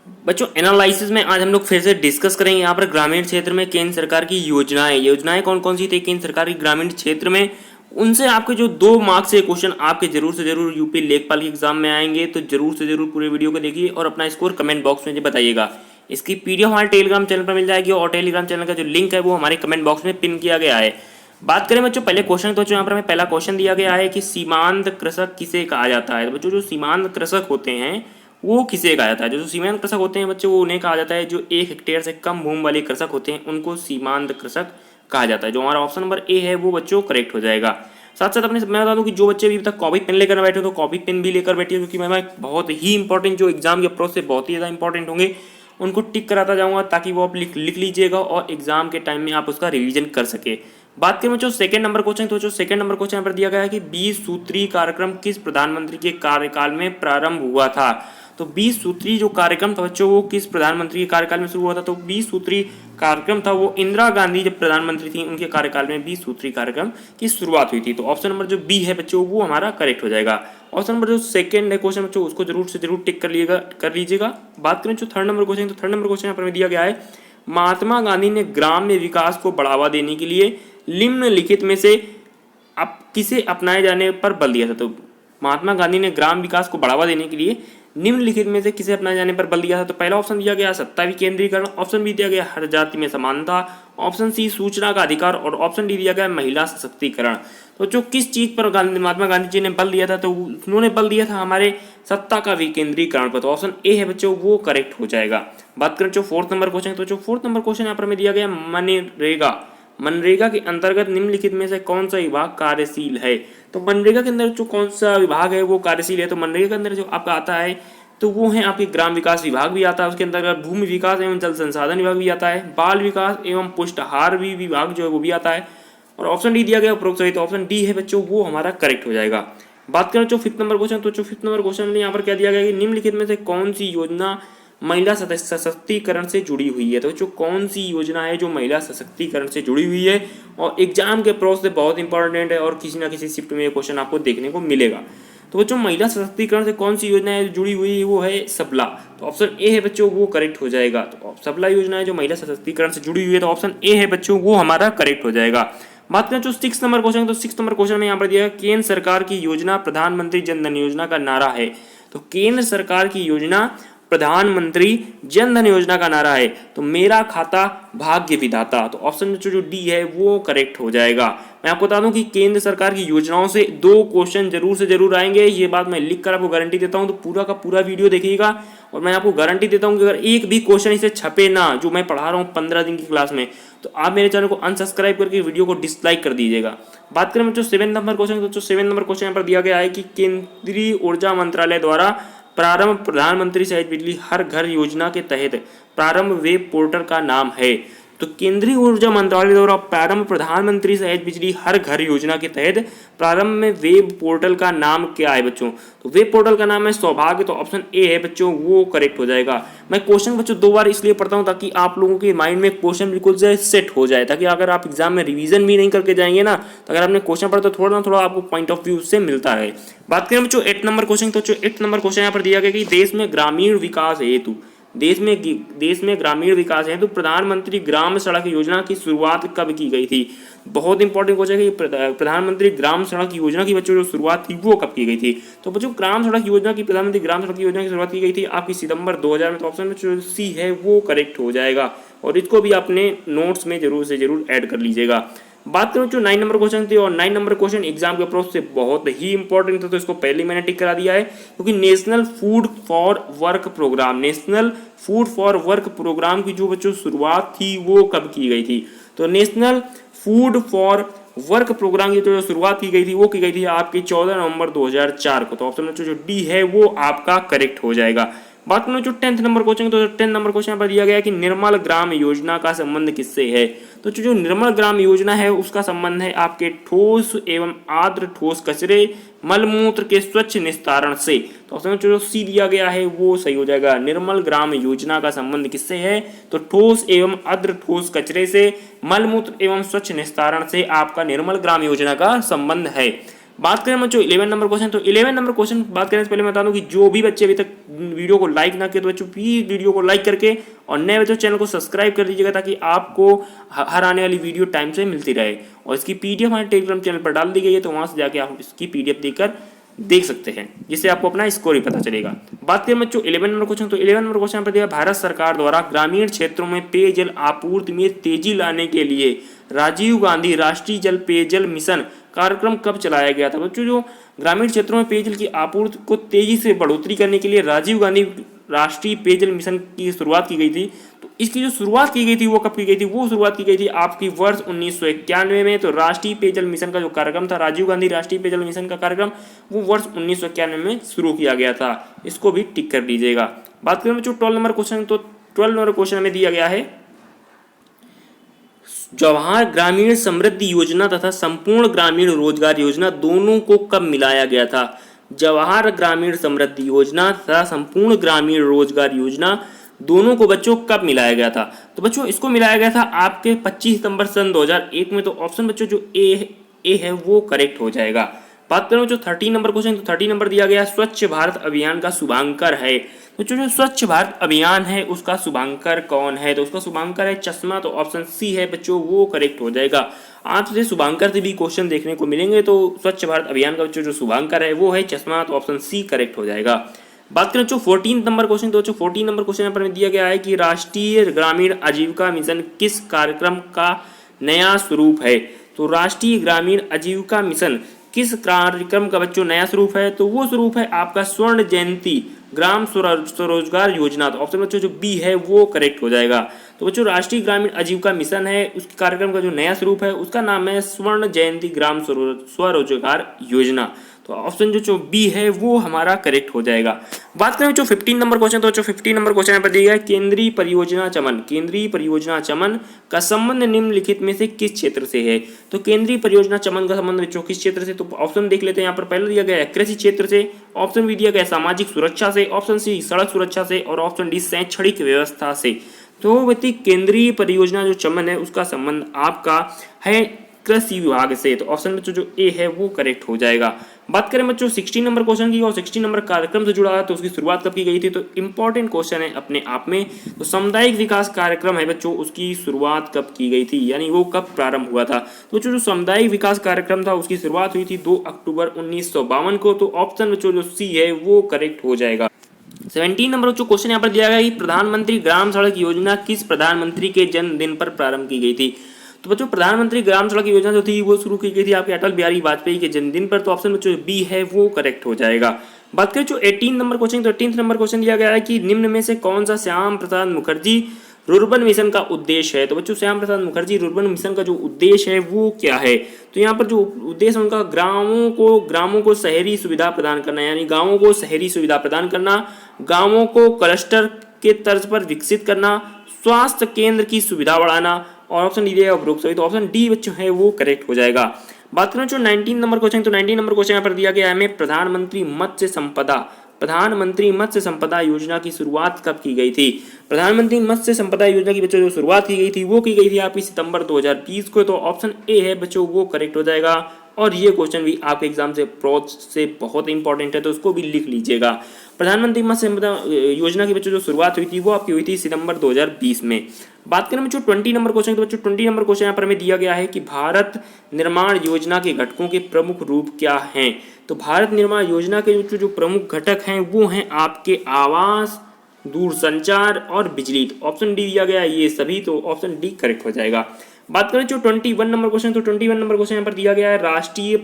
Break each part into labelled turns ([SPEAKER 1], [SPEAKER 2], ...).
[SPEAKER 1] बच्चों एनालिसिस में आज हम लोग फिर से डिस्कस करेंगे यहाँ पर ग्रामीण क्षेत्र में केंद्र सरकार की योजनाएं कौन कौन सी थी केंद्र सरकार की ग्रामीण क्षेत्र में। उनसे आपके जो 2 मार्क्स के क्वेश्चन आपके जरूर से जरूर यूपी लेखपाल के एग्जाम में आएंगे, तो जरूर से जरूर पूरे वीडियो को देखिए और अपना स्कोर कमेंट बॉक्स में बताइएगा। इसकी पीडीएफ हमारे टेलीग्राम चैनल पर मिल जाएगी और टेलीग्राम चैनल का जो लिंक है वो हमारे कमेंट बॉक्स में पिन किया गया है। बात करें बच्चों पहले क्वेश्चन, तो यहाँ पर हमें पहला क्वेश्चन दिया गया है कि सीमांत कृषक किसे कहा जाता है। तो बच्चों जो सीमांत कृषक होते हैं वो किसे कहा जाता है। जो सीमांत कृषक होते हैं बच्चों वो उन्हें कहा जाता है जो 1 हेक्टेयर से कम भूमि वाले कृषक होते हैं, उनको सीमांत कृषक कहा जाता है। जो हमारा ऑप्शन नंबर ए है वो बच्चों करेक्ट हो जाएगा। साथ साथ अपने मैं बता दूं कि जो बच्चे अभी तक कॉपी पेन लेकर बैठे हो तो कॉपी पेन भी लेकर बैठिए, क्योंकि मैं बहुत ही इंपॉर्टेंट जो एग्जाम के अप्रोच से बहुत ही ज़्यादा इंपॉर्टेंट होंगे उनको टिक कराता जाऊंगा, ताकि वो आप लिख लीजिएगा और एग्जाम के टाइम में आप उसका रिवीजन कर सके। बात करें बच्चों सेकंड नंबर क्वेश्चन, तो जो सेकंड नंबर क्वेश्चन यहाँ पर दिया गया है कि 20 सूत्री कार्यक्रम किस प्रधानमंत्री के कार्यकाल में प्रारंभ हुआ था। तो 20 सूत्री जो कार्यक्रम था बच्चों वो किस प्रधानमंत्री के कार्यकाल में शुरू हुआ था। तो 20 सूत्री कार्यक्रम था वो इंदिरा गांधी जब प्रधानमंत्री थी उनके कार्यकाल में 20 सूत्री कार्यक्रम की शुरुआत हुई थी। तो ऑप्शन नंबर जो बी है बच्चों वो हमारा करेक्ट हो जाएगा। ऑप्शन नंबर जो सेकंड है क्वेश्चन बच्चों उसको जरूर से जरूर टिक कर लीजिएगा। बात करें जो थर्ड नंबर क्वेश्चन, तो थर्ड नंबर क्वेश्चन यहाँ पर दिया गया है महात्मा गांधी ने ग्राम्य विकास को बढ़ावा देने के लिए निम्नलिखित में से अब किसे अपनाए जाने पर बल दिया था। तो महात्मा गांधी ने ग्राम विकास को बढ़ावा देने के लिए निम्नलिखित में से किसे अपनाए जाने पर बल दिया था। तो पहला ऑप्शन दिया गया सत्ता विकेंद्रीकरण, ऑप्शन बी दिया गया हर जाति में समानता, ऑप्शन सी सूचना का अधिकार और ऑप्शन डी दिया गया महिला सशक्तिकरण। तो जो किस चीज पर महात्मा गांधी जी ने बल दिया था, तो उन्होंने बल दिया था हमारे सत्ता का विकेंद्रीकरण पर। तो ऑप्शन ए है बच्चों वो करेक्ट हो जाएगा। बात करें जो फोर्थ नंबर क्वेश्चन, तो जो फोर्थ नंबर क्वेश्चन यहाँ पर हमें दिया गया मनरेगा के अंतर्गत निम्नलिखित में से कौन सा विभाग कार्यशील है। तो मनरेगा के अंदर जो कौन सा विभाग है वो कार्यशील है। तो मनरेगा के अंदर जो आपका आता है तो वो है आपके ग्राम विकास विभाग भी आता है, उसके अंतर्गत भूमि विकास एवं जल संसाधन विभाग भी आता है, बाल विकास एवं पुष्टाहार भी विभाग जो है वो भी आता है, और ऑप्शन डी दिया गया उपरोक्त सही। तो ऑप्शन डी है बच्चों वो हमारा करेक्ट हो जाएगा। बात करें जो फिफ्थ नंबर क्वेश्चन, तो जो फिफ्थ नंबर क्वेश्चन में यहाँ पर क्या दिया गया कि निम्नलिखित में से कौन सी योजना महिला सशक्तिकरण से जुड़ी हुई है। तो जो कौन सी योजना है जो महिला सशक्तिकरण से जुड़ी हुई है और एग्जाम के प्रोसेस से बहुत इंपॉर्टेंट है और किसी ना किसी शिफ्ट में ये क्वेश्चन आपको देखने को मिलेगा। तो बच्चों महिला सशक्तिकरण से कौन सी योजना है जुड़ी हुई है वो है सबला। तो ऑप्शन ए है बच्चों वो करेक्ट हो जाएगा। तो सबला योजना है जो महिला सशक्तिकरण से जुड़ी हुई है, तो ऑप्शन ए है बच्चों वो हमारा करेक्ट हो जाएगा। बात करें जो 6 नंबर क्वेश्चन, तो 6 नंबर क्वेश्चन में यहाँ पर दिया केंद्र सरकार की योजना प्रधानमंत्री जन धन योजना का नारा है। तो केंद्र सरकार की योजना प्रधानमंत्री जन धन योजना का नारा है तो मेरा खाता भाग्य विधाता। तो ऑप्शन जो डी है वो करेक्ट हो जाएगा। मैं आपको बता दूं कि केंद्र सरकार की योजनाओं से 2 क्वेश्चन जरूर से जरूर आएंगे, ये बात मैं लिख कर आपको गारंटी देता हूं। तो पूरा का पूरा वीडियो देखिएगा और मैं आपको गारंटी देता हूं कि अगर एक भी क्वेश्चन इसे छपे ना जो मैं पढ़ा रहा हूं 15 दिन की क्लास में, तो आप मेरे चैनल को अनसब्सक्राइब करके वीडियो को डिसलाइक कर दीजिएगा। बात करें बच्चों 7 नंबर क्वेश्चन, तो 7 नंबर क्वेश्चन यहाँ पर दिया गया है कि केंद्रीय ऊर्जा मंत्रालय द्वारा प्रारंभ प्रधानमंत्री सहज बिजली हर घर योजना के तहत प्रारंभ वेब पोर्टल का नाम है। तो केंद्रीय ऊर्जा मंत्रालय द्वारा प्रारंभ प्रधानमंत्री सहज बिजली हर घर योजना के तहत प्रारंभ में वेब पोर्टल का नाम क्या है बच्चों। तो वेब पोर्टल का नाम है सौभाग्य। तो ऑप्शन ए है बच्चों वो करेक्ट हो जाएगा। मैं क्वेश्चन बच्चों 2 बार इसलिए पढ़ता हूं ताकि आप लोगों के माइंड में क्वेश्चन बिल्कुल से सेट हो जाए, ताकि अगर आप एग्जाम में रिवीजन भी नहीं करके जाएंगे ना, तो अगर आपने क्वेश्चन पढ़ा तो थोड़ा ना थोड़ा आपको पॉइंट ऑफ व्यू से मिलता है। बात करें बच्चों 8 नंबर क्वेश्चन, तो जो 8 नंबर क्वेश्चन यहाँ पर दिया गया कि देश में ग्रामीण विकास हेतु देश में ग्रामीण विकास हेतु प्रधानमंत्री ग्राम सड़क योजना की शुरुआत कब की गई थी। बहुत इंपॉर्टेंट क्वेश्चन है कि प्रधानमंत्री ग्राम सड़क योजना की बच्चों जो शुरुआत थी वो कब की गई थी। तो बच्चों ग्राम सड़क योजना की प्रधानमंत्री ग्राम सड़क योजना की शुरुआत की गई थी आपकी सितंबर 2000 में। तो ऑप्शन में जो सी है वो करेक्ट हो जाएगा और इसको भी अपने नोट्स में जरूर से जरूर ऐड कर लीजिएगा। बात करूं जो 9 नंबर क्वेश्चन थी, और 9 नंबर क्वेश्चन एग्जाम के अप्रोच से बहुत ही इंपॉर्टेंट था, तो इसको पहले मैंने टिक करा दिया है क्योंकि national food for work programme की जो बच्चों शुरुआत थी वो कब की गई थी। तो national food for work programme की जो शुरुआत की गई थी वो की गई थी आपकी 14 नवंबर 2004 को। तो ऑप्शन में जो डी है वो आपका करेक्ट हो जाएगा। बात करें जो 10th नंबर क्वेश्चन, तो 10 नंबर क्वेश्चन पर दिया गया है कि निर्मल ग्राम योजना का संबंध किससे है। तो जो निर्मल ग्राम योजना है उसका संबंध है आपके ठोस एवं आर्द्र ठोस कचरे मलमूत्र के स्वच्छ निस्तारण से। तो ऑप्शन जो सी दिया गया है वो सही हो जाएगा। निर्मल ग्राम योजना का संबंध किससे है, तो ठोस एवं आर्द्र ठोस कचरे से मलमूत्र एवं स्वच्छ निस्तारण से आपका निर्मल ग्राम योजना का संबंध है। बात करें बच्चों 11 नंबर क्वेश्चन, तो 11 नंबर क्वेश्चन बात करने से पहले मैं बता दूं कि जो भी बच्चे अभी तक वीडियो को लाइक ना किए तो बच्चों प्लीज वीडियो को लाइक करके और नए बच्चों चैनल को सब्सक्राइब कर दीजिएगा ताकि आपको हर आने वाली वीडियो टाइम से मिलती रहे। और इसकी पीडीएफ हमारे टेलीग्राम चैनल पर डाल दी गई है, तो वहां से जाके आप इसकी पीडीएफ देकर देख सकते हैं, जिससे आपको अपना स्कोर ही पता चलेगा। बात करें बच्चों 11 नंबर क्वेश्चन, तो 11 नंबर क्वेश्चन पर दिया भारत सरकार द्वारा ग्रामीण क्षेत्रों में पेयजल आपूर्ति में तेजी लाने के लिए राजीव गांधी राष्ट्रीय जल पेयजल मिशन कार्यक्रम कब चलाया गया था। बच्चों जो ग्रामीण क्षेत्रों में पेयजल की आपूर्ति को तेजी से बढ़ोतरी करने के लिए राजीव गांधी राष्ट्रीय पेयजल मिशन की शुरुआत की गई थी, तो इसकी जो शुरुआत की गई थी वो कब की गई थी, वो शुरुआत की गई थी आपकी वर्ष 1991 में। तो राष्ट्रीय पेयजल मिशन का जो कार्यक्रम था, राजीव गांधी राष्ट्रीय पेयजल मिशन का कार्यक्रम, वो वर्ष 1991 में शुरू किया गया था। इसको भी टिक कर दीजिएगा। बात करें बच्चों 12 नंबर क्वेश्चन, तो 12 नंबर क्वेश्चन में दिया गया है जवाहर ग्रामीण समृद्धि योजना तथा संपूर्ण ग्रामीण रोजगार योजना दोनों को कब मिलाया गया था। जवाहर ग्रामीण समृद्धि योजना तथा संपूर्ण ग्रामीण रोजगार योजना दोनों को बच्चों कब मिलाया गया था। तो बच्चों इसको मिलाया गया था आपके 25 सितंबर सन 2001 में। तो ऑप्शन बच्चों जो ए है वो करेक्ट हो जाएगा। बात करें जो 13 नंबर क्वेश्चन, तो 13 नंबर दिया गया स्वच्छ भारत अभियान का शुभांकर है। तो जो स्वच्छ भारत अभियान है उसका शुभांकर कौन है, तो उसका शुभांकर है चश्मा। तो ऑप्शन सी है बच्चों वो करेक्ट हो जाएगा। आपसे शुभांकर से भी क्वेश्चन देखने को मिलेंगे, तो स्वच्छ भारत अभियान का बच्चों जो शुभांकर है वो है चश्मा। तो ऑप्शन सी करेक्ट हो जाएगा। बात करें जो 14 नंबर क्वेश्चन, तो 14 नंबर क्वेश्चन यहाँ पर दिया गया है कि राष्ट्रीय ग्रामीण आजीविका मिशन किस कार्यक्रम का नया स्वरूप है। तो राष्ट्रीय ग्रामीण आजीविका मिशन किस कार्यक्रम का बच्चों नया स्वरूप है, तो वो स्वरूप है आपका स्वर्ण जयंती ग्राम स्वरोजगार योजना। तो ऑप्शन बच्चों जो बी है वो करेक्ट हो जाएगा। तो बच्चों राष्ट्रीय ग्रामीण आजीविका मिशन है, उस कार्यक्रम का जो नया स्वरूप है उसका नाम है स्वर्ण जयंती ग्राम स्वरोजगार योजना। तो ऑप्शन जो बी है वो हमारा करेक्ट हो जाएगा। बात करें जो 15 नंबर क्वेश्चन, तो जो 15 नंबर क्वेश्चन यहाँ पर दिया गया है केंद्रीय परियोजना चमन। केंद्रीय परियोजना चमन का संबंध निम्नलिखित में से किस क्षेत्र से है। तो केंद्रीय परियोजना चमन का संबंध बच्चों किस क्षेत्र से, तो ऑप्शन देख लेते हैं। यहाँ पर पहले दिया गया है कृषि क्षेत्र से, ऑप्शन बी दिया गया सामाजिक सुरक्षा से, ऑप्शन सी सड़क सुरक्षा से और ऑप्शन डी शैक्षणिक व्यवस्था से। तो व्यक्ति केंद्रीय परियोजना जो चमन है उसका संबंध आपका है कृषि विभाग से। तो ऑप्शन बच्चों जो ए है वो करेक्ट हो जाएगा। बात करें बच्चों 16 नंबर क्वेश्चन की, और 16 नंबर कार्यक्रम से जुड़ा है, तो उसकी शुरुआत कब की गई थी। तो इंपॉर्टेंट क्वेश्चन है अपने आप में। तो सामुदायिक विकास कार्यक्रम है बच्चों, उसकी शुरुआत कब की गई थी, यानी वो कब प्रारंभ हुआ था। तो जो सामुदायिक विकास कार्यक्रम था उसकी शुरुआत हुई थी 2 अक्टूबर 1952 को। तो ऑप्शन बच्चों जो सी है वो करेक्ट हो जाएगा। 17 नंबर जो क्वेश्चन यहाँ पर दिया गया है प्रधानमंत्री ग्राम सड़क योजना किस प्रधानमंत्री के जन्मदिन पर प्रारंभ की गई थी। तो बच्चों प्रधानमंत्री ग्राम सड़क योजना जो थी वो शुरू की गई थी आपके अटल बिहारी वाजपेयी के जन्मदिन पर। तो ऑप्शन बच्चों बी है वो करेक्ट हो जाएगा। बात करें जो 18 नंबर क्वेश्चन, तो 18 नंबर क्वेश्चन दिया गया है कि निम्न में से कौन सा श्याम प्रसाद मुखर्जी रुर्बन मिशन का उद्देश्य है। तो बच्चों श्याम प्रसाद मुखर्जी रुर्बन मिशन का जो उद्देश्य है वो क्या है। तो यहाँ पर जो उद्देश्य उनका ग्रामों को शहरी सुविधा प्रदान करना, यानी गाँवों को शहरी सुविधा प्रदान करना, गाँवों को क्लस्टर के तर्ज पर विकसित करना, स्वास्थ्य केंद्र की सुविधा बढ़ाना और ऑप्शन डी दिया उपरोक्त सभी। तो ऑप्शन डी बच्चों है वो करेक्ट हो जाएगा। बात करें जो 19 नंबर क्वेश्चन, तो 19 नंबर क्वेश्चन यहाँ पर दिया गया है हमें प्रधानमंत्री मत्स्य संपदा योजना की शुरुआत कब की गई थी। प्रधानमंत्री मत्स्य संपदा योजना की बच्चों जो शुरुआत की गई थी वो की गई थी आपकी सितंबर 2020 को। तो ऑप्शन ए है बच्चों वो करेक्ट हो जाएगा। और ये क्वेश्चन भी आपके एग्जाम से अप्रोच से बहुत इंपॉर्टेंट है, तो उसको भी लिख लीजिएगा। प्रधानमंत्री मत्स्य संपदा योजना की बच्चों जो शुरुआत हुई थी वो आपकी हुई थी सितंबर 2020 में। बात करें बच्चों 20 नंबर क्वेश्चन, तो बच्चों 20 नंबर क्वेश्चन यहाँ पर हमें दिया गया है कि भारत निर्माण योजना के घटकों के प्रमुख रूप क्या हैं। तो भारत निर्माण योजना के जो प्रमुख घटक हैं वो हैं आपके आवास, दूरसंचार और बिजली। तो ऑप्शन डी दिया गया है ये सभी। तो ऑप्शन डी करेक्ट हो जाएगा। बात करें जो 21 नंबर क्वेश्चन, तो 21 नंबर क्वेश्चन यहाँ पर दिया गया है राष्ट्रीय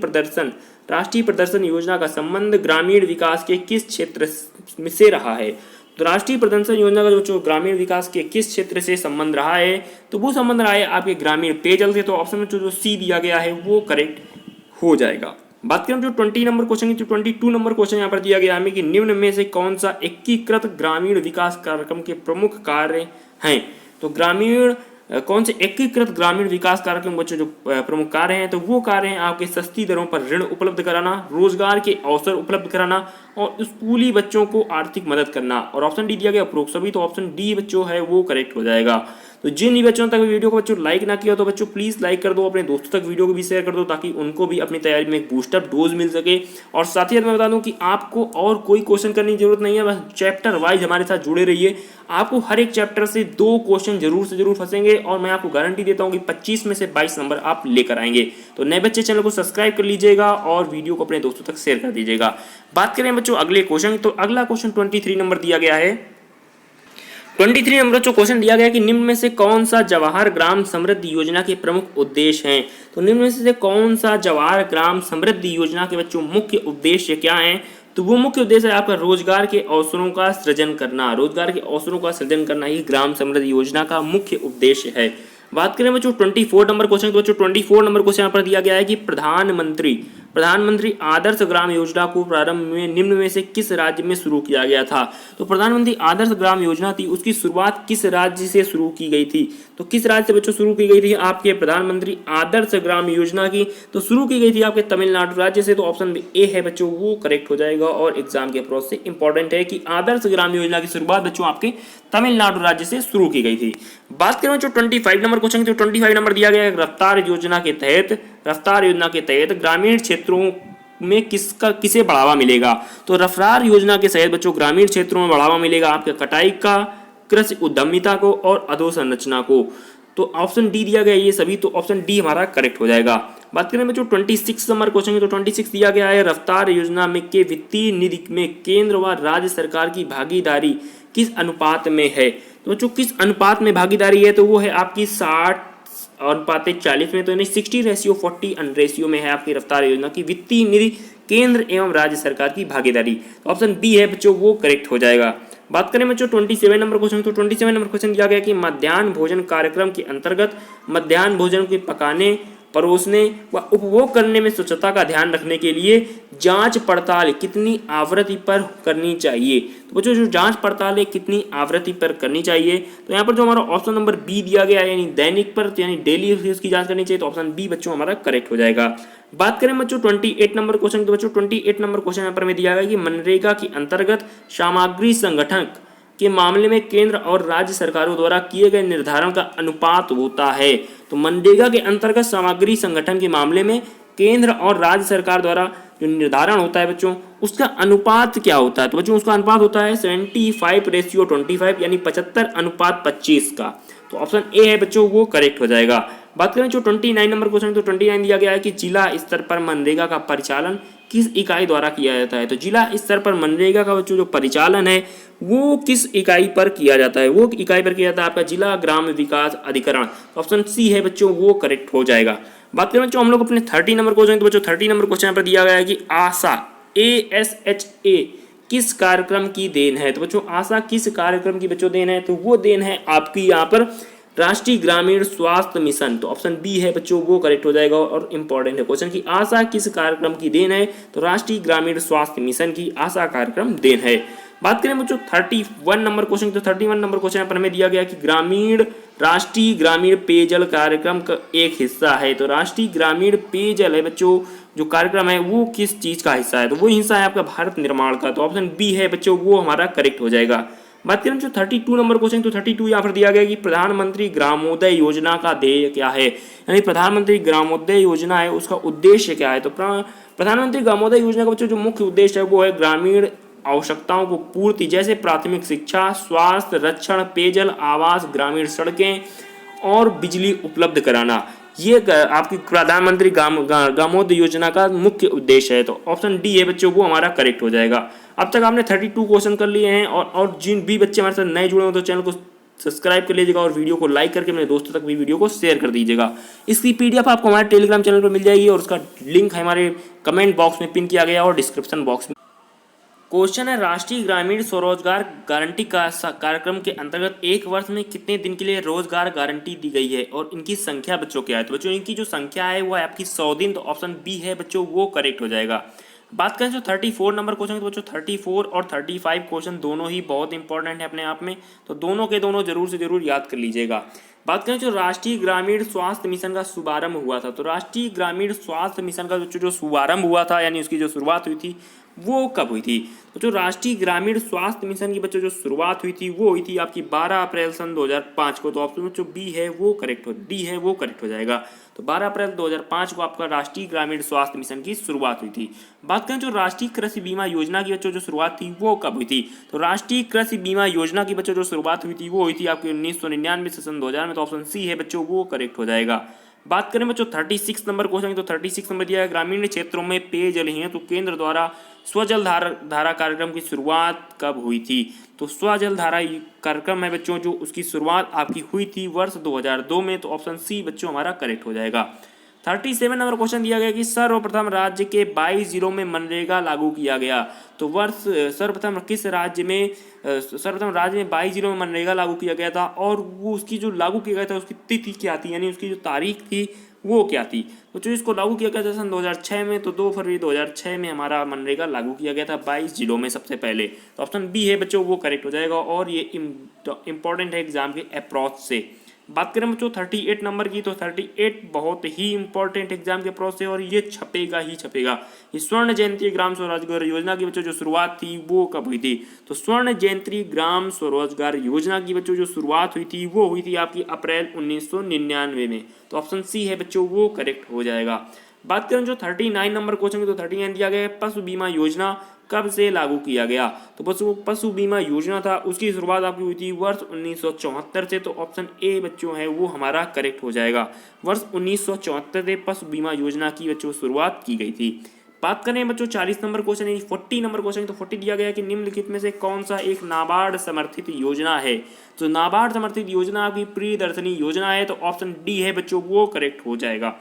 [SPEAKER 1] प्रदर्शन योजना का संबंध ग्रामीण विकास के किस क्षेत्र से रहा है। तो राष्ट्रीय प्रदर्शन योजना का जो ग्रामीण विकास के किस क्षेत्र से संबंध रहा है, तो वो संबंध रहा है आपके ग्रामीण पेयजल से। तो ऑप्शन में जो सी दिया गया है वो करेक्ट हो जाएगा। बात करें जो 20 नंबर क्वेश्चन की, तो 22 नंबर क्वेश्चन यहाँ पर दिया गया हमें कि निम्न में से कौन सा एकीकृत ग्रामीण विकास कार्यक्रम के प्रमुख कार्य हैं। तो कौन से एकीकृत ग्रामीण विकास कार्यक्रम बच्चों जो प्रमुख कार्य हैं, तो वो कार्य हैं आपके सस्ती दरों पर ऋण उपलब्ध कराना, रोजगार के अवसर उपलब्ध कराना और स्कूली बच्चों को आर्थिक मदद करना। और ऑप्शन डी दिया गया उपरोक्त सभी। तो ऑप्शन डी बच्चों है वो करेक्ट हो जाएगा। तो जिन भी बच्चों तक वीडियो को बच्चों लाइक ना किया तो बच्चों प्लीज़ लाइक कर दो, अपने दोस्तों तक वीडियो को भी शेयर कर दो ताकि उनको भी अपनी तैयारी में एक बूस्टअप डोज मिल सके। और साथ ही मैं बता दूं कि आपको और कोई क्वेश्चन करने की जरूरत नहीं है, बस चैप्टर वाइज हमारे साथ जुड़े रहिए। आपको हर एक चैप्टर से 2 क्वेश्चन जरूर से जरूर फंसेंगे और मैं आपको गारंटी देता हूं कि 25 में से 22 नंबर आप लेकर आएंगे। तो नए बच्चे चैनल को सब्सक्राइब कर लीजिएगा और वीडियो को अपने दोस्तों तक शेयर कर दीजिएगा। बात करें बच्चों अगले क्वेश्चन, तो अगला क्वेश्चन 23 नंबर दिया गया है। 23 नंबर जो क्वेश्चन दिया गया कि निम्न में से कौन सा जवाहर ग्राम समृद्धि योजना के प्रमुख उद्देश्य हैं। तो निम्न में से कौन सा जवाहर ग्राम समृद्धि योजना के बच्चों मुख्य उद्देश्य क्या हैं। तो वो मुख्य उद्देश्य है आपका रोजगार के अवसरों का सृजन करना। रोजगार के अवसरों का सृजन करना ही ग्राम समृद्धि योजना का मुख्य उद्देश्य है। बात करें बच्चों 24 नंबर क्वेश्चन, तो बच्चों 24 नंबर क्वेश्चन यहाँ पर दिया गया है कि प्रधानमंत्री आदर्श ग्राम योजना को प्रारंभ में निम्न में से किस राज्य में शुरू किया गया था। तो प्रधानमंत्री आदर्श ग्राम योजना थी, उसकी शुरुआत किस राज्य से शुरू की गई थी। तो किस राज्य से बच्चों शुरू की गई थी आपके प्रधानमंत्री आदर्श ग्राम योजना की, तो शुरू की गई थी आपके तमिलनाडु राज्य से। तो ऑप्शन ए है बच्चों वो करेक्ट हो जाएगा और एग्जाम के अप्रोच से इंपॉर्टेंट है कि आदर्श ग्राम योजना की शुरुआत बच्चों आपके तमिलनाडु राज्य से शुरू की गई थी। बात करें बच्चों 25 नंबर क्वेश्चन, तो 25 नंबर दिया गया है रफ्तार योजना के तहत ग्रामीण क्षेत्रों में किसे बढ़ावा मिलेगा। तो रफ्तार योजना के तहत बच्चों ग्रामीण क्षेत्रों में बढ़ावा मिलेगा आपके कटाई का, कृषि उद्यमिता को और अधोसंरचना को। तो ऑप्शन डी दिया गया ये सभी, तो ऑप्शन डी हमारा करेक्ट हो जाएगा। बात करें बच्चों 26 नंबर क्वेश्चन, तो 26 दिया गया है रफ्तार योजना में के वित्तीय निधि में केंद्र व राज्य सरकार की भागीदारी किस अनुपात में है। तो बच्चों किस अनुपात में भागीदारी है, तो वो है आपकी 60:40 में, तो यानी 60:40 रेशियो में है आपकी रफ्तार योजना की वित्तीय निधि केंद्र एवं राज्य सरकार की भागीदारी। तो ऑप्शन बी है बच्चों वो करेक्ट हो जाएगा। बात करें बच्चों 27 नंबर क्वेश्चन, तो 27 नंबर क्वेश्चन दिया गया कि मध्याह्न भोजन कार्यक्रम के अंतर्गत मध्याह्न भोजन के पकाने, परोसने व उपभोग करने में स्वच्छता का ध्यान रखने के लिए जांच पड़ताल कितनी आवृत्ति पर करनी चाहिए। तो बच्चों जो जांच पड़ताल है कितनी आवृत्ति पर करनी चाहिए, तो यहाँ पर जो हमारा ऑप्शन नंबर बी दिया गया है यानी दैनिक पर, यानी डेली उसकी जांच करनी चाहिए। तो ऑप्शन बी बच्चों हमारा करेक्ट हो जाएगा। बात करें बच्चों 28 नंबर क्वेश्चन, तो बच्चों 28 नंबर क्वेश्चन यहाँ पर में दिया गया कि मनरेगा के अंतर्गत सामग्री संगठन के मामले में केंद्र और राज्य सरकारों द्वारा किए गए निर्धारण का अनुपात होता है। तो मनरेगा के अंतर्गत सामग्री संगठन के मामले में केंद्र और राज्य सरकार द्वारा जो निर्धारण होता है बच्चों उसका अनुपात क्या होता है। तो बच्चों उसका अनुपात होता है 75:25 यानी 75:25 का। तो ऑप्शन ए है बच्चों वो करेक्ट हो जाएगा। बात करें जो 29 नंबर क्वेश्चन, तो 29 दिया गया है कि जिला स्तर पर मनरेगा का परिचालन किस इकाई द्वारा किया जाता है। तो जिला स्तर पर मनरेगा का बच्चों जो परिचालन है वो किस इकाई पर किया जाता है, वो इकाई पर किया जाता है आपका जिला ग्राम विकास अधिकरण। ऑप्शन सी है बच्चों वो करेक्ट हो जाएगा। बात करें बच्चों हम लोग अपने 30 नंबर क्वेश्चन, तो बच्चों 30 नंबर क्वेश्चन पर दिया गया है कि आशा ASHA किस कार्यक्रम की देन है। तो बच्चों आशा किस कार्यक्रम की बच्चों देन है, तो वो देन है आपकी यहाँ पर राष्ट्रीय ग्रामीण स्वास्थ्य मिशन। तो ऑप्शन बी है बच्चों वो करेक्ट हो जाएगा और इंपॉर्टेंट है क्वेश्चन की आशा किस कार्यक्रम की देन है। तो राष्ट्रीय ग्रामीण स्वास्थ्य मिशन की आशा कार्यक्रम देन है। बात करें बच्चों 31 नंबर क्वेश्चन, तो 31 नंबर क्वेश्चन पर हमें दिया गया कि राष्ट्रीय ग्रामीण पेयजल कार्यक्रम का एक हिस्सा है। तो राष्ट्रीय ग्रामीण पेयजल है बच्चों जो कार्यक्रम है वो किस चीज का हिस्सा है, तो वो हिस्सा है आपका भारत निर्माण का। तो ऑप्शन बी है बच्चों वो हमारा करेक्ट हो जाएगा। बात करें जो 32 नंबर क्वेश्चन, तो 32 यहाँ पर दिया गया कि प्रधानमंत्री ग्रामोदय योजना का ध्येय क्या है, यानी प्रधानमंत्री ग्रामोदय योजना है उसका उद्देश्य क्या है। तो प्रधानमंत्री ग्रामोदय योजना का बच्चों जो मुख्य उद्देश्य है वो है ग्रामीण आवश्यकताओं को पूर्ति जैसे प्राथमिक शिक्षा, स्वास्थ्य, रक्षण, पेयजल, आवास, ग्रामीण सड़कें और बिजली उपलब्ध कराना। ये आपकी प्रधानमंत्री ग्रामोदय योजना का मुख्य उद्देश्य है। तो ऑप्शन डी है बच्चों वो हमारा करेक्ट हो जाएगा। अब तक आपने 32 क्वेश्चन कर लिए हैं और जिन भी बच्चे हमारे साथ नए जुड़े हो तो चैनल को सब्सक्राइब कर लीजिएगा और वीडियो को लाइक करके अपने दोस्तों तक भी वीडियो को शेयर कर दीजिएगा। इसकी पीडीएफ आपको हमारे टेलीग्राम चैनल पर मिल जाएगी और उसका लिंक हमारे कमेंट बॉक्स में पिन किया गया और डिस्क्रिप्शन बॉक्स में। क्वेश्चन है राष्ट्रीय ग्रामीण स्वरोजगार गारंटी कार्यक्रम के अंतर्गत एक वर्ष में कितने दिन के लिए रोजगार गारंटी दी गई है और इनकी संख्या बच्चों क्या है। तो बच्चों इनकी जो संख्या है वो है आपकी 100 दिन। तो ऑप्शन बी है बच्चों वो करेक्ट हो जाएगा। बात करें जो 34 नंबर क्वेश्चन, तो बच्चों 34 और 35 क्वेश्चन दोनों ही बहुत इंपॉर्टेंट है अपने आप में, तो दोनों के दोनों जरूर से जरूर याद कर लीजिएगा। बात करें जो राष्ट्रीय ग्रामीण स्वास्थ्य मिशन का शुभारंभ हुआ था, तो राष्ट्रीय ग्रामीण स्वास्थ्य मिशन का जो शुभारंभ हुआ था यानी उसकी जो शुरुआत हुई थी वो कब हुई थी? तो जो राष्ट्रीय ग्रामीण स्वास्थ्य मिशन की बच्चों जो शुरुआत हुई थी वो हुई थी आपकी 12 अप्रैल सन 2005 को। तो ऑप्शन में जो बी है वो करेक्ट हो, डी है वो करेक्ट हो जाएगा। तो 12 अप्रैल 2005 को आपका राष्ट्रीय ग्रामीण स्वास्थ्य मिशन की शुरुआत हुई थी। बात करें जो राष्ट्रीय कृषि बीमा योजना की बच्चों जो शुरुआत थी वो कब हुई थी? तो राष्ट्रीय कृषि बीमा योजना की बच्चों जो शुरुआत हुई थी वो हुई थी आपकी 1999 से सन 2000 में। तो ऑप्शन सी है बच्चों वो करेक्ट हो जाएगा। बात करें बच्चों 36 नंबर क्वेश्चन, तो 36 नंबर दिया है ग्रामीण क्षेत्रों में पेयजल हेतु केंद्र द्वारा स्वजल धारा कार्यक्रम की शुरुआत कब हुई थी? तो स्वजल धारा कार्यक्रम है बच्चों जो उसकी शुरुआत आपकी हुई थी वर्ष 2002 में। तो ऑप्शन सी बच्चों हमारा करेक्ट हो जाएगा। 37 नंबर क्वेश्चन दिया गया कि सर्वप्रथम राज्य के 22 जिलों में मनरेगा लागू किया गया। तो वर्ष सर्वप्रथम किस राज्य में सर्वप्रथम राज्य में 22 जिलों में मनरेगा लागू किया गया था, और वो उसकी जो लागू किया गया था उसकी तिथि क्या थी, यानी उसकी जो तारीख थी वो क्या थी? तो जो इसको लागू किया गया था सन 2006 में। तो 2 फरवरी 2006 में हमारा मनरेगा लागू किया गया था 22 जिलों में सबसे पहले। तो ऑप्शन बी है बच्चों वो करेक्ट हो जाएगा, और ये इंपॉर्टेंट है एग्जाम के अप्रोच से। बात करें बच्चों 38 नंबर की, तो 38 बहुत ही इंपॉर्टेंट एग्जाम के अप्रोच से, और ये छपेगा ही छपेगा। ये स्वर्ण जयंती ग्राम स्वरोजगार योजना की बच्चों जो शुरुआत थी वो कब हुई थी? तो स्वर्ण जयंती ग्राम स्वरोजगार योजना की बच्चों जो शुरुआत हुई थी वो हुई थी आपकी अप्रैल 1999 में। तो ऑप्शन सी है बच्चों वो करेक्ट हो जाएगा। बात करें जो 39 नंबर क्वेश्चन की, तो 39 दिया गया है पशु बीमा योजना कब से लागू किया गया? तो पशु बीमा योजना था उसकी शुरुआत आपकी हुई थी वर्ष 1974 से। तो ऑप्शन ए बच्चों है वो हमारा करेक्ट हो जाएगा। वर्ष 1974 से पशु बीमा योजना की बच्चों शुरुआत की गई थी। बात करें बच्चों 40 नंबर क्वेश्चन यानी 40 नंबर क्वेश्चन, तो 40 दिया गया कि निम्नलिखित में से कौन सा एक नाबार्ड समर्थित योजना है? तो नाबार्ड समर्थित योजना आपकी प्रियदर्शनी योजना है। तो ऑप्शन डी है बच्चों वो करेक्ट हो जाएगा।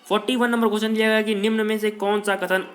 [SPEAKER 1] 41 नंबर क्वेश्चन दिया गया कि निम्न में से कौन सा कथन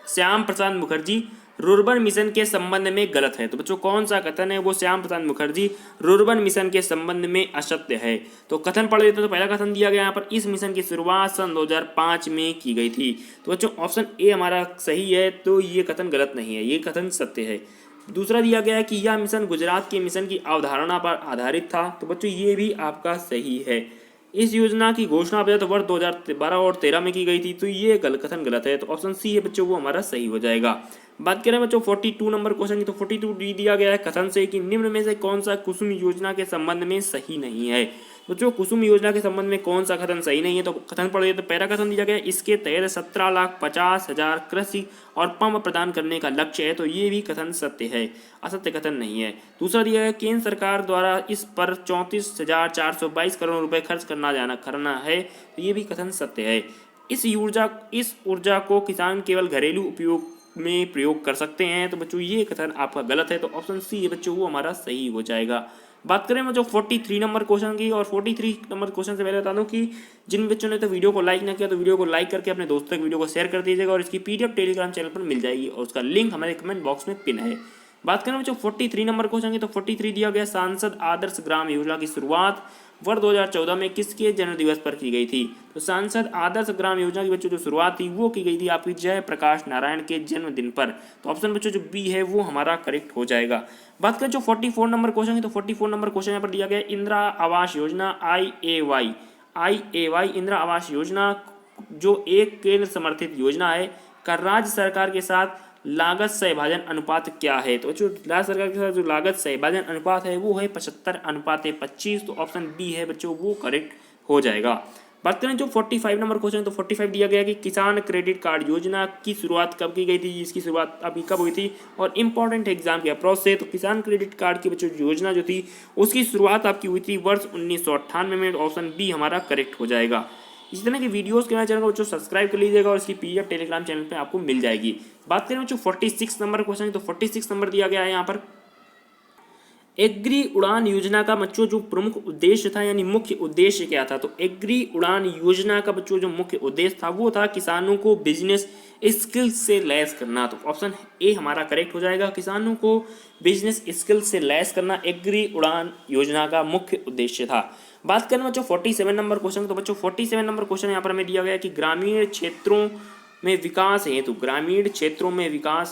[SPEAKER 1] श्याम प्रसाद मुखर्जी रुर्बन मिशन के संबंध में गलत है? तो बच्चों कौन सा कथन है वो श्याम प्रसाद मुखर्जी रुर्बन मिशन के संबंध में असत्य है? तो कथन पढ़ लेते हैं। तो पहला कथन दिया गया यहाँ पर इस मिशन की शुरुआत सन 2005 में की गई थी। तो बच्चों ऑप्शन ए हमारा सही है, तो ये कथन गलत नहीं है, ये कथन सत्य है। दूसरा दिया गया है कि यह मिशन गुजरात के मिशन की अवधारणा पर आधारित था। तो बच्चों ये भी आपका सही है। इस योजना की घोषणा तो वर्ष 2012 और 13 में की गई थी। तो ये कथन गलत है। तो ऑप्शन सी है बच्चों वो हमारा सही हो जाएगा। बात करें बच्चों 42 नंबर क्वेश्चन की, तो 42 डी दिया गया है कथन से कि निम्न में से कौन सा कुसुम योजना के संबंध में सही नहीं है? बच्चों कुसुम योजना के संबंध में कौन सा कथन सही नहीं है? तो कथन पढ़िए। तो पहला कथन दिया गया इसके तहत 17,50,000 कृषि और पंप प्रदान करने का लक्ष्य है। तो ये भी कथन सत्य है, असत्य कथन नहीं है। दूसरा दिया गया केंद्र सरकार द्वारा इस पर 34,422 करोड़ रुपए खर्च करना है। तो ये भी कथन सत्य है। इस ऊर्जा को किसान केवल घरेलू उपयोग में प्रयोग कर सकते हैं। तो बच्चों ये कथन आपका गलत है। तो ऑप्शन सी है बच्चों वो हमारा सही हो जाएगा। बात करें बच्चों 43 नंबर क्वेश्चन की, और 43 नंबर क्वेश्चन से पहले बता दूं कि जिन बच्चों ने तो वीडियो को लाइक ना किया तो वीडियो को लाइक करके अपने दोस्तों तक वीडियो को शेयर कर दीजिएगा, और इसकी पीडीएफ टेलीग्राम चैनल पर मिल जाएगी और उसका लिंक हमारे कमेंट बॉक्स में पिन है। बात करें बच्चों 43 नंबर क्वेश्चन की, तो 43 दिया गया सांसद आदर्श ग्राम योजना की शुरुआत वर्ष 2014 में किसके जन्म दिवस पर की गई थी? तो सांसद आदर्श ग्राम योजना की बच्चों जो शुरुआत थी वो की गई थी आपकी जयप्रकाश नारायण के जन्मदिन पर। तो ऑप्शन बच्चों जो बी है वो हमारा करेक्ट हो जाएगा। बात करें जो 44 नंबर क्वेश्चन है, तो 44 नंबर क्वेश्चन यहाँ पर दिया गया इंदिरा आवास योजना IAY इंदिरा आवास योजना जो एक केंद्र समर्थित योजना है का राज्य सरकार के साथ लागत सहभाजन अनुपात क्या है? तो बच्चों राज्य सरकार के साथ जो लागत सहभाजन अनुपात है वो है 75:25। तो ऑप्शन बी है बच्चों वो करेक्ट हो जाएगा। बात करें जो 45 नंबर क्वेश्चन, तो 45 दिया गया कि किसान क्रेडिट कार्ड योजना की शुरुआत कब की गई थी? इसकी शुरुआत अभी कब हुई थी? और इंपॉर्टेंट एग्जाम के अप्रोच से, तो किसान क्रेडिट कार्ड की बच्चों योजना जो थी उसकी शुरुआत आपकी हुई थी वर्ष 1998 में। ऑप्शन बी हमारा करेक्ट हो जाएगा। इसी तरह की वीडियोस के मेरे चैनल को बच्चों सब्सक्राइब कर लीजिएगा, और इसकी पीडीएफ टेलीग्राम चैनल पे आपको मिल जाएगी। बात करें बच्चों 46 नंबर क्वेश्चन, तो 46 नंबर दिया गया है यहाँ पर एग्री उड़ान योजना का बच्चों जो प्रमुख उद्देश्य था, यानी मुख्य उद्देश्य क्या था? तो एग्री उड़ान योजना का बच्चों जो मुख्य उद्देश्य था वो था किसानों को बिजनेस स्किल्स से लैस करना। तो ऑप्शन ए हमारा करेक्ट हो जाएगा। किसानों को बिजनेस स्किल्स से लैस करना एग्री उड़ान योजना का मुख्य उद्देश्य था। बात करें बच्चों 47 नंबर क्वेश्चन, तो बच्चों 47 नंबर क्वेश्चन यहाँ पर हमें दिया गया कि ग्रामीण क्षेत्रों में विकास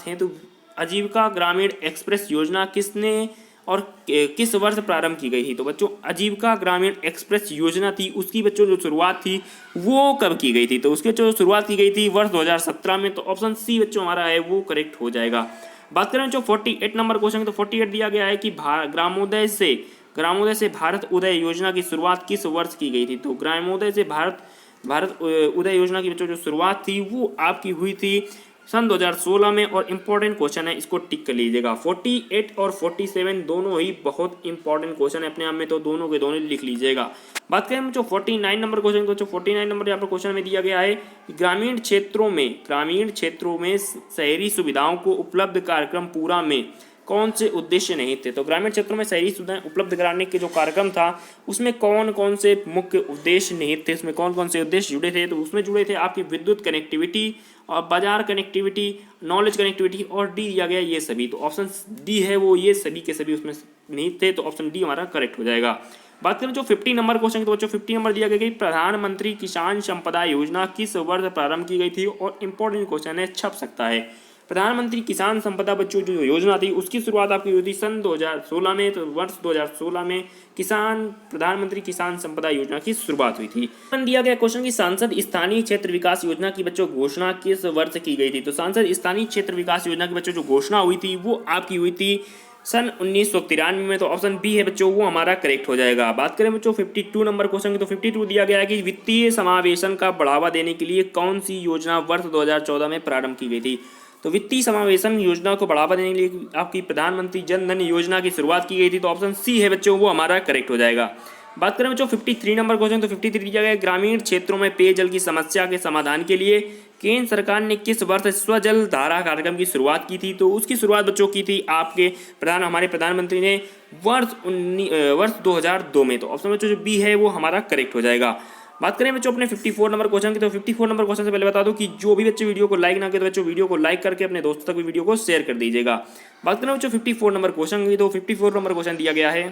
[SPEAKER 1] हेतु आजीविका ग्रामीण एक्सप्रेस योजना किसने और किस वर्ष प्रारंभ की गई थी? तो बच्चों आजीविका ग्रामीण एक्सप्रेस योजना थी, उसकी बच्चों जो शुरुआत थी वो कब की गई थी? तो उसकी जो शुरुआत की गई थी वर्ष 2017 में। तो ऑप्शन सी बच्चों हमारा है वो करेक्ट हो जाएगा। बात करें जो 48 नंबर क्वेश्चन, तो 48 दिया गया है कि ग्रामोदय से भारत उदय योजना की शुरुआत किस वर्ष की गई थी? तो ग्रामोदय से भारत उदय योजना की बच्चों जो शुरुआत थी वो आपकी हुई थी सन 2016 में। और इम्पोर्टेंट क्वेश्चन है, इसको टिक कर लीजिएगा। 48 और 47 दोनों ही बहुत इंपॉर्टेंट क्वेश्चन है अपने आप में, तो दोनों के दोनों लिख लीजिएगा। बात करें जो 49 नंबर क्वेश्चन, तो जो 49 नंबर यहाँ पर क्वेश्चन में दिया गया है कि ग्रामीण क्षेत्रों में शहरी सुविधाओं को उपलब्ध कार्यक्रम पूरा में कौन से उद्देश्य नहीं थे? तो ग्रामीण क्षेत्रों में शहरी सुविधाएं उपलब्ध कराने के जो कार्यक्रम था उसमें कौन कौन से मुख्य उद्देश्य निहित थे, उसमें कौन कौन से उद्देश्य जुड़े थे? तो उसमें जुड़े थे आपकी विद्युत कनेक्टिविटी और बाजार कनेक्टिविटी, नॉलेज कनेक्टिविटी और डी दिया गया ये सभी। तो ऑप्शन डी है वो ये सभी के सभी उसमें निहित थे, तो ऑप्शन डी हमारा करेक्ट हो जाएगा। बात करें जो 50 नंबर क्वेश्चन, तो बच्चों 50 नंबर दिया गया कि प्रधानमंत्री किसान संपदा योजना किस वर्ष प्रारंभ की गई थी? और इंपॉर्टेंट क्वेश्चन है, छप सकता है। प्रधानमंत्री किसान संपदा बच्चों जो योजना थी उसकी शुरुआत आपकी हुई थी सन 2016 में। तो वर्ष 2016 में प्रधानमंत्री किसान संपदा योजना की शुरुआत हुई थी। दिया गया क्वेश्चन की सांसद स्थानीय क्षेत्र विकास योजना की बच्चों घोषणा किस वर्ष की गई थी? तो सांसद स्थानीय क्षेत्र विकास योजना की बच्चों जो घोषणा हुई थी वो आपकी हुई थी सन 1993 में। तो ऑप्शन बी है बच्चों वो हमारा करेक्ट हो जाएगा। बात करें बच्चों 52 नंबर क्वेश्चन की, तो 52 दिया गया है कि वित्तीय समावेशन का बढ़ावा देने के लिए कौन सी योजना वर्ष 2014 में प्रारंभ की गई थी? तो वित्तीय समावेशन योजना को बढ़ावा देने के लिए आपकी प्रधानमंत्री जन धन योजना की शुरुआत की गई थी। तो ऑप्शन सी है बच्चों वो हमारा करेक्ट हो जाएगा। बात करें बच्चों 53 नंबर क्वेश्चन, तो 53 दिया गया है ग्रामीण क्षेत्रों में पेयजल की समस्या के समाधान के लिए केंद्र सरकार ने किस वर्ष स्वजल धारा कार्यक्रम की शुरुआत की थी? तो उसकी शुरुआत बच्चों की थी आपके हमारे प्रधानमंत्री ने वर्ष 2002 में। तो ऑप्शन बच्चों जो बी है वो हमारा करेक्ट हो जाएगा। बात करें बच्चों अपने 54 नंबर क्वेश्चन की, तो 54 नंबर क्वेश्चन से पहले बता दूं कि जो भी बच्चे वीडियो को लाइक ना करें तो बच्चों वीडियो को लाइक करके अपने दोस्तों तक भी वीडियो को शेयर कर दीजिएगा। बात करें बच्चों 54 नंबर क्वेश्चन की, तो 54 नंबर क्वेश्चन दिया गया है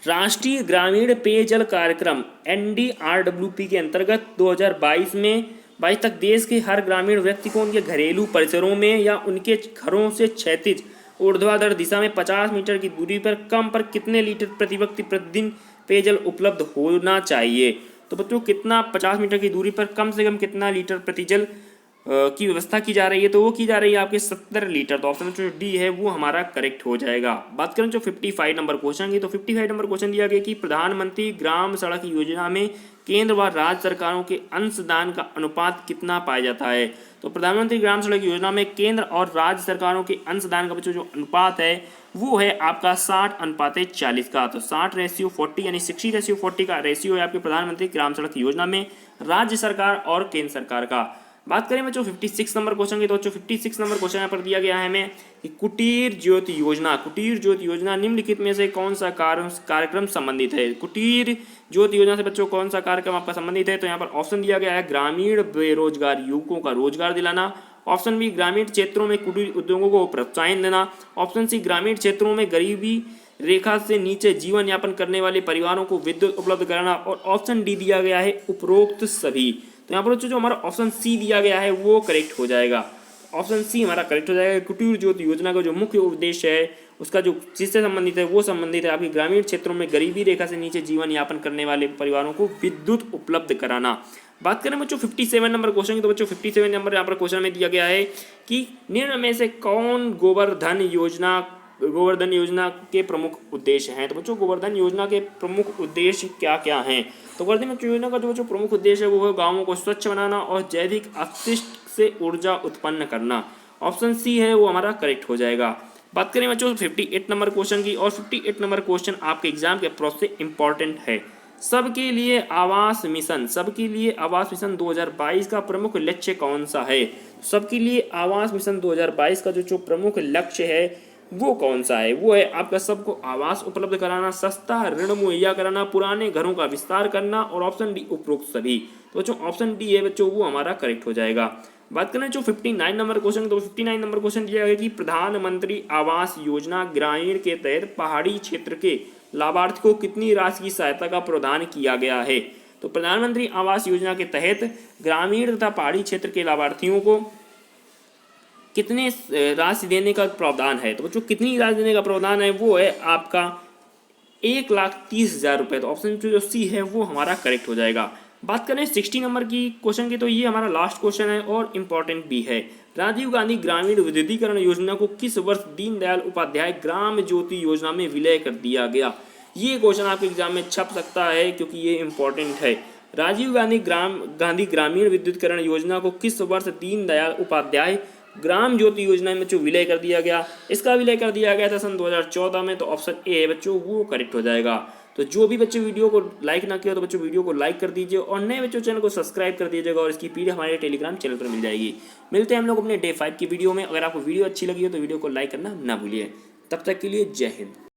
[SPEAKER 1] राष्ट्रीय ग्रामीण पेयजल कार्यक्रम NDRWP के अंतर्गत 2022 तक देश के हर ग्रामीण व्यक्ति को उनके घरेलू परिसरों में या उनके घरों से क्षैतिज ऊर्ध्वाधर दिशा में 50 मीटर की दूरी पर कम पर कितने लीटर प्रति व्यक्ति प्रतिदिन पेयजल उपलब्ध होना चाहिए? तो बच्चों कितना 50 मीटर की दूरी पर कम से कम कितना लीटर प्रतिजल की व्यवस्था की जा रही है? तो वो की जा रही है आपके 70 लीटर। तो ऑप्शन जो डी है वो हमारा करेक्ट हो जाएगा। बात करें जो 55 नंबर क्वेश्चन की, तो 55 नंबर क्वेश्चन दिया गया कि प्रधानमंत्री ग्राम सड़क योजना में केंद्र व राज्य सरकारों के अंशदान का अनुपात कितना पाया जाता है? तो प्रधानमंत्री ग्राम सड़क योजना में केंद्र और राज्य सरकारों के अंशदान का बच्चों जो अनुपात है वो है आपका 60:40 का। तो 60:40 यानी 60:40 का रेशियो है आपके प्रधानमंत्री ग्राम सड़क योजना में राज्य सरकार और केंद्र सरकार का। बात करें बच्चों 56 नंबर क्वेश्चन की, तो बच्चों 56 नंबर क्वेश्चन यहाँ पर दिया गया है हमें कि कुटीर ज्योति योजना निम्नलिखित में से कौन सा कार्यक्रम संबंधित है? कुटीर ज्योति योजना से बच्चों कौन सा कार्यक्रम आपका संबंधित है? तो यहाँ पर ऑप्शन दिया गया है ग्रामीण बेरोजगार युवकों का रोजगार दिलाना, ऑप्शन बी ग्रामीण क्षेत्रों में कुटीर उद्योगों को प्रोत्साहन देना, ऑप्शन सी ग्रामीण क्षेत्रों में गरीबी रेखा से नीचे जीवन यापन करने वाले परिवारों को विद्युत उपलब्ध कराना, और ऑप्शन डी दिया गया है उपरोक्त सभी। तो यहाँ पर जो हमारा ऑप्शन सी दिया गया है वो करेक्ट हो जाएगा। ऑप्शन सी हमारा करेक्ट हो जाएगा। कुटीर ज्योति योजना का जो मुख्य उद्देश्य है उसका जो जिससे संबंधित है वो संबंधित है आपकी ग्रामीण क्षेत्रों में गरीबी रेखा से नीचे जीवन यापन करने वाले परिवारों को विद्युत उपलब्ध कराना। बात करें बच्चों 57 नंबर क्वेश्चन की, तो बच्चों 57 नंबर यहाँ पर क्वेश्चन में दिया गया है कि निम्न में से कौन गोवर्धन योजना के प्रमुख उद्देश्य हैं? तो बच्चों गोवर्धन योजना के प्रमुख उद्देश्य क्या क्या हैं? तो गोवर्धन योजना का जो प्रमुख उद्देश्य है वो है गाँवों को स्वच्छ बनाना और जैविक अपशिष्ट से ऊर्जा उत्पन्न करना। ऑप्शन सी है वो हमारा करेक्ट हो जाएगा। बात करें बच्चों 58 नंबर क्वेश्चन की, और 58 नंबर क्वेश्चन आपके एग्जाम के अप्रोच से इंपॉर्टेंट है। सबके लिए आवास मिशन 2022 का प्रमुख लक्ष्य कौन सा है? सबके लिए आवास मिशन 2022 का जो प्रमुख लक्ष्य है वो कौन सा है? वो है आपका सबको आवास उपलब्ध कराना, सस्ता ऋण मुहैया कराना, पुराने घरों का विस्तार करना, और ऑप्शन डी उपरोक्त सभी। तो बच्चों ऑप्शन डी है बच्चों वो हमारा करेक्ट हो जाएगा। बात करें जो 59 नंबर क्वेश्चन, तो 59 नंबर क्वेश्चन दिया गया कि प्रधानमंत्री आवास योजना ग्रामीण के तहत पहाड़ी क्षेत्र के लाभार्थी को कितनी राशि की सहायता का प्रदान किया गया है? तो प्रधानमंत्री आवास योजना के तहत ग्रामीण तथा पहाड़ी क्षेत्र के लाभार्थियों को कितने राशि देने का प्रावधान है। तो बच्चों कितनी राशि देने का प्रावधान है वो है आपका 1,30,000 रुपये। तो ऑप्शन जो सी है वो हमारा करेक्ट हो जाएगा। बात करें 60 नंबर की क्वेश्चन की, तो ये हमारा लास्ट क्वेश्चन है और इम्पोर्टेंट भी है। राजीव गांधी ग्रामीण विद्युतीकरण योजना को किस वर्ष दीनदयाल उपाध्याय ग्राम ज्योति योजना में विलय कर दिया गया। ये क्वेश्चन आपके एग्जाम में छप सकता है क्योंकि ये इम्पोर्टेंट है। राजीव गांधी ग्रामीण विद्युतीकरण योजना को किस वर्ष दीनदयाल उपाध्याय ग्राम ज्योति योजना में बच्चों विलय कर दिया गया। इसका विलय कर दिया गया था सन 2014 में। तो ऑप्शन ए है बच्चों वो करेक्ट हो जाएगा। तो जो भी बच्चे वीडियो को लाइक ना किया तो बच्चों वीडियो को लाइक कर दीजिए और नए बच्चों चैनल को सब्सक्राइब कर दीजिएगा और इसकी पीडीएफ हमारे टेलीग्राम चैनल पर मिल जाएगी। मिलते हैं हम लोग अपने डे 5 की वीडियो में। अगर आपको वीडियो अच्छी लगी हो तो वीडियो को लाइक करना ना भूलिए। तब तक के लिए जय हिंद।